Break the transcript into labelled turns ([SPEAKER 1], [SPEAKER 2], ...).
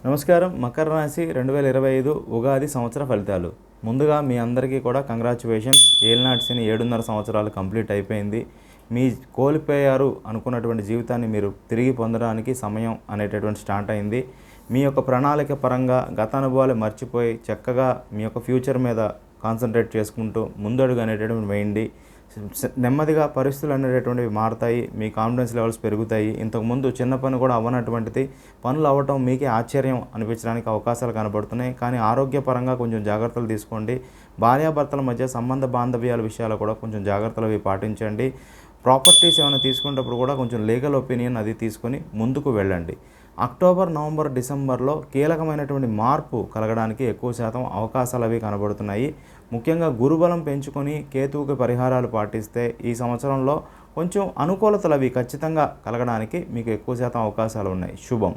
[SPEAKER 1] నమస్కారం. మకర రాశి 2025 ఉగాది సంవత్సర ఫలితాలు. ముందుగా మీ అందరికీ కూడా కంగ్రాచ్యులేషన్స్. ఏలినాటి శని 7.5 సంవత్సరాలు కంప్లీట్ అయిపోయింది. మీ కోల్పోయారు అనుకున్నటువంటి జీవితాన్ని మీరు తిరిగి పొందడానికి సమయం అనేటటువంటి స్టార్ట్ అయింది. మీ యొక్క ప్రణాళిక పరంగా గత అనుభవాలు మర్చిపోయి చక్కగా మీ యొక్క ఫ్యూచర్ మీద కాన్సన్ట్రేట్ చేసుకుంటూ ముందడుగు అనేటటువంటి వేయండి. నెమ్మదిగా పరిస్థితులు అనేటటువంటివి మారుతాయి. మీ కాన్ఫిడెన్స్ లెవెల్స్ పెరుగుతాయి. ఇంతకుముందు చిన్న పని కూడా అవ్వనటువంటిది పనులు అవ్వటం మీకే ఆశ్చర్యం అనిపించడానికి అవకాశాలు కనబడుతున్నాయి. కానీ ఆరోగ్యపరంగా కొంచెం జాగ్రత్తలు తీసుకోండి. భార్యాభర్తల మధ్య సంబంధ బాంధవ్యాల విషయాలు కూడా కొంచెం జాగ్రత్తలు అవి పాటించండి. ప్రాపర్టీస్ ఏమైనా తీసుకునేటప్పుడు కూడా కొంచెం లీగల్ ఒపీనియన్ అది తీసుకొని ముందుకు వెళ్ళండి. అక్టోబర్, నవంబర్, డిసెంబర్లో కీలకమైనటువంటి మార్పు కలగడానికి ఎక్కువ శాతం అవకాశాలు అవి కనబడుతున్నాయి. ముఖ్యంగా గురుబలం పెంచుకొని కేతువుకి పరిహారాలు పాటిస్తే ఈ సంవత్సరంలో కొంచెం అనుకూలతలు అవి ఖచ్చితంగా కలగడానికి మీకు ఎక్కువ శాతం అవకాశాలు ఉన్నాయి. శుభం.